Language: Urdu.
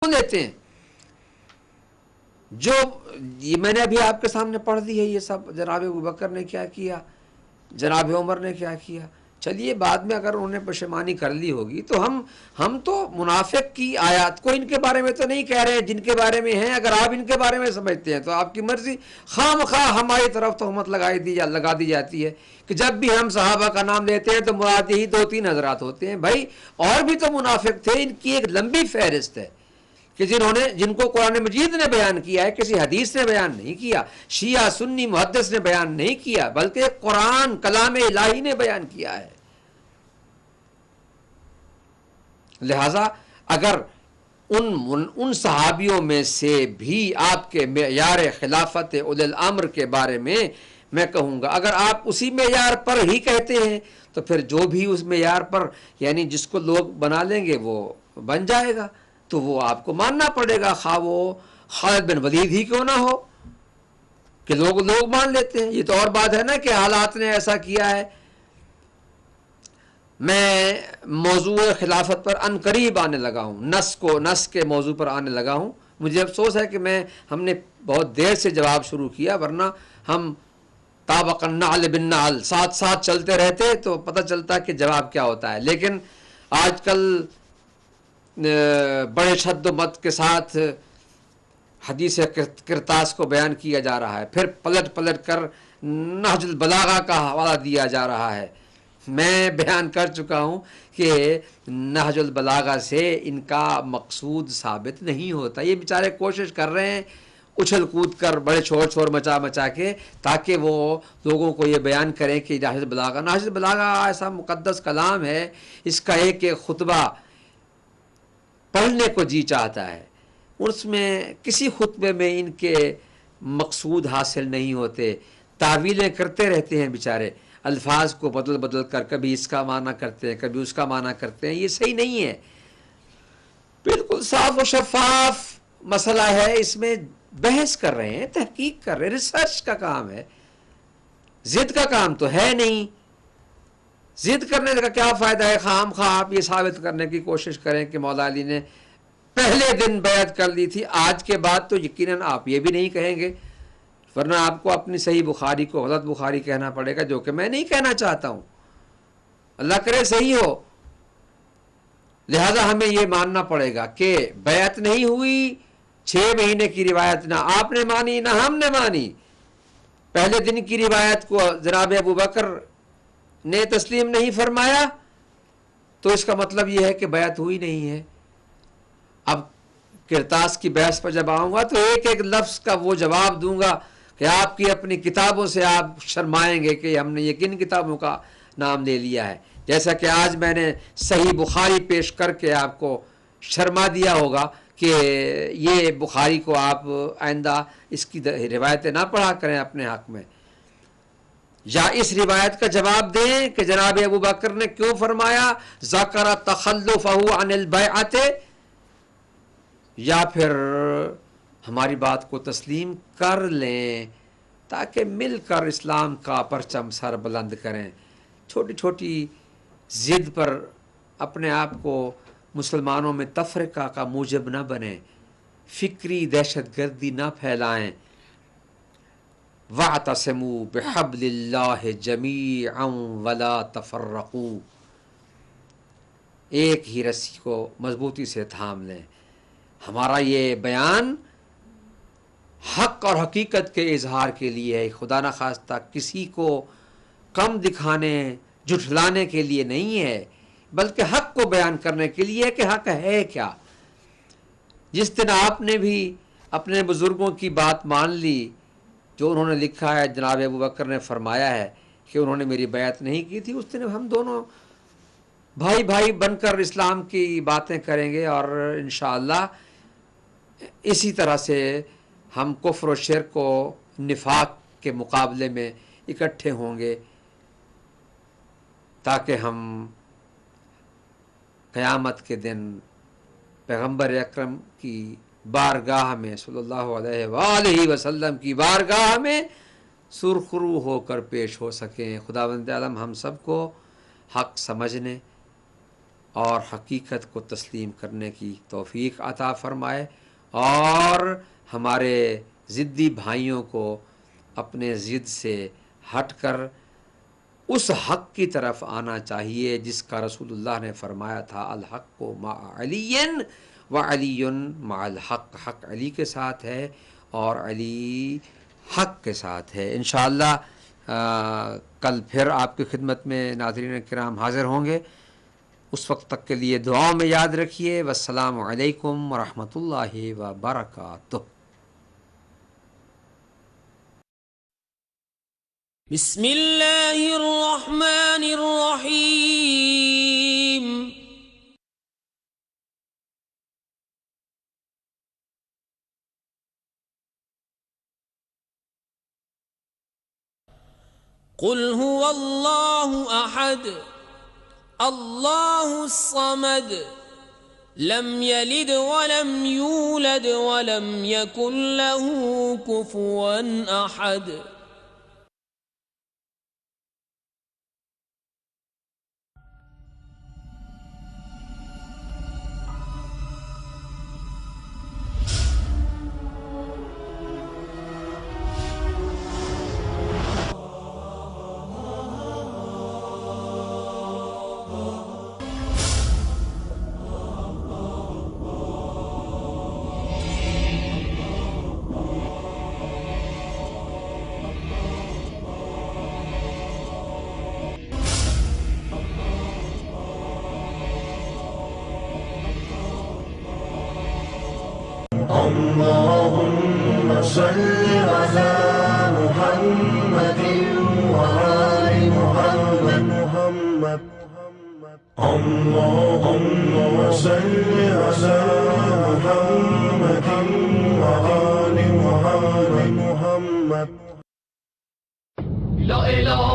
کیوں لیتے ہیں؟ جو یہ میں نے ابھی آپ کے سامنے پڑھ دی ہے، یہ سب جناب ابوبکر نے کیا کیا، جناب عمر نے کیا کیا. چلیے بعد میں اگر انہوں نے پشیمانی کر لی ہوگی تو ہم تو منافق کی آیات کو ان کے بارے میں تو نہیں کہہ رہے ہیں، جن کے بارے میں ہیں. اگر آپ ان کے بارے میں سمجھتے ہیں تو آپ کی مرضی. خواہ مخواہ ہماری طرف تہمت لگا دی جاتی ہے کہ جب بھی ہم صحابہ کا نام لیتے ہیں تو مراد یہی 2-3 حضرات ہوتے ہیں. بھائی اور بھی تو منافق تھے، ان کی ایک لمبی فہرست ہے کہ جن کو قرآن مجید نے بیان کیا ہے، کسی حدیث نے بیان نہیں کیا، شیعہ سنی محدث نے بیان نہیں کیا، بلکہ قرآن کلام الہی نے بیان کیا ہے. لہذا اگر ان صحابیوں میں سے بھی آپ کے معیار خلافت اولی الامر کے بارے میں کہوں گا، اگر آپ اسی معیار پر ہی کہتے ہیں تو پھر جو بھی اس معیار پر یعنی جس کو لوگ بنا لیں گے وہ بن جائے گا، تو وہ آپ کو ماننا پڑے گا، خواہ وہ خالد بن ولید ہی کیوں نہ ہو کہ لوگ مان لیتے ہیں. یہ تو اور بات ہے نا کہ حالات نے ایسا کیا ہے. میں موضوع خلافت پر ان قریب آنے لگا ہوں، نس کے موضوع پر آنے لگا ہوں. مجھے افسوس ہے کہ ہم نے بہت دیر سے جواب شروع کیا، ورنہ ہم طابق النعل بالنعل ساتھ ساتھ چلتے رہتے تو پتہ چلتا کہ جواب کیا ہوتا ہے. لیکن آج کل بڑے شد و مت کے ساتھ حدیث کرتاس کو بیان کیا جا رہا ہے، پھر پلٹ کر نہج البلاغہ کا حوالہ دیا جا رہا ہے. میں بیان کر چکا ہوں کہ نہج البلاغہ سے ان کا مقصود ثابت نہیں ہوتا. یہ بیچارے کوشش کر رہے ہیں اچھل کود کر بڑے شور مچا کے تاکہ وہ لوگوں کو یہ بیان کریں کہ نہج البلاغہ ایسا مقدس کلام ہے، اس کا ایک خطبہ پڑھنے کو جی چاہتا ہے. اس میں کسی خطبے میں ان کے مقصود حاصل نہیں ہوتے، تعویلیں کرتے رہتے ہیں بیچارے، الفاظ کو بدل کر کبھی اس کا معنی کرتے ہیں کبھی اس کا معنی کرتے ہیں. یہ صحیح نہیں ہے. بالکل صاف و شفاف مسئلہ ہے، اس میں بحث کر رہے ہیں، تحقیق کر رہے ہیں، ریسرچ کا کام ہے. ضد کا کام تو ہے نہیں. ضد کرنے کا کیا فائدہ ہے؟ خواہ آپ یہ ثابت کرنے کی کوشش کریں کہ مولا علی نے پہلے دن بیعت کر لی تھی، آج کے بعد تو یقیناً آپ یہ بھی نہیں کہیں گے، ورنہ آپ کو اپنی صحیح بخاری کو غلط بخاری کہنا پڑے گا، جو کہ میں نہیں کہنا چاہتا ہوں. اللہ کرے صحیح ہو. لہذا ہمیں یہ ماننا پڑے گا کہ بیعت نہیں ہوئی، 6 مہینے کی روایت نہ آپ نے مانی نہ ہم نے مانی. پہلے دن کی روایت کو جناب ابوبکر نے تسلیم نہیں فرمایا تو اس کا مطلب یہ ہے کہ بیعت ہوئی نہیں ہے. اب کرتاس کی بحث پر جب آؤں گا تو ایک لفظ کا وہ جواب دوں گا کہ آپ کی اپنی کتابوں سے آپ شرمائیں گے کہ ہم نے یہ کن کتابوں کا نام لے لیا ہے. جیسا کہ آج میں نے صحیح بخاری پیش کر کے آپ کو شرما دیا ہوگا کہ یہ بخاری کو آپ آئندہ اس کی روایتیں نہ پڑھا کریں اپنے حق میں، یا اس روایت کا جواب دیں کہ جناب ابوبکر نے کیوں فرمایا ذکر تخلفہ عن البیعۃ، یا پھر ہماری بات کو تسلیم کر لیں تاکہ مل کر اسلام کا پرچم سر بلند کریں. چھوٹی چھوٹی ضد پر اپنے آپ کو مسلمانوں میں تفرقہ کا موجب نہ بنیں، فکری دہشت گردی نہ پھیلائیں. وَاعْتَصِمُوا بِحَبْلِ اللَّهِ جَمِيعًا وَلَا تَفَرَّقُوا، ایک ہی رسی کو مضبوطی سے تھام لیں. ہمارا یہ بیان حق اور حقیقت کے اظہار کے لیے ہے، خدا نخواستہ کسی کو کم دکھانے جھٹلانے کے لیے نہیں ہے، بلکہ حق کو بیان کرنے کے لیے کہ حق ہے کیا. جس دن آپ نے بھی اپنے بزرگوں کی بات مان لی، جو انہوں نے لکھا ہے جناب ابوبکر نے فرمایا ہے کہ انہوں نے میری بیعت نہیں کی تھی، اس دن ہم دونوں بھائی بن کر اسلام کی باتیں کریں گے، اور انشاءاللہ اسی طرح سے ہم کفر و شرک و نفاق کے مقابلے میں اکٹھے ہوں گے، تاکہ ہم قیامت کے دن پیغمبر اکرم کی بارگاہ میں صلی اللہ علیہ وآلہ وسلم کی بارگاہ میں سرخرو ہو کر پیش ہو سکیں. خداوند عالم ہم سب کو حق سمجھنے اور حقیقت کو تسلیم کرنے کی توفیق عطا فرمائے، اور ہمارے ضدی بھائیوں کو اپنے ضد سے ہٹ کر اس حق کی طرف آنا چاہیے جس کا رسول اللہ نے فرمایا تھا، الحق مع علی و علی مع الحق، حق علی کے ساتھ ہے اور علی حق کے ساتھ ہے۔ انشاءاللہ کل پھر آپ کی خدمت میں ناظرین کرام حاضر ہوں گے، اس وقت تک کے لیے دعاؤں میں یاد رکھیے۔ والسلام علیکم ورحمۃ اللہ وبرکاتہ۔ بسم اللہ الرحمن الرحیم۔ قل هو اللہ احد اللہ الصمد لم یلد ولم یولد ولم یکن له کفوا احد۔ اللهم صل على محمد وآل محمد اللهم صل على محمد وآل محمد لا إله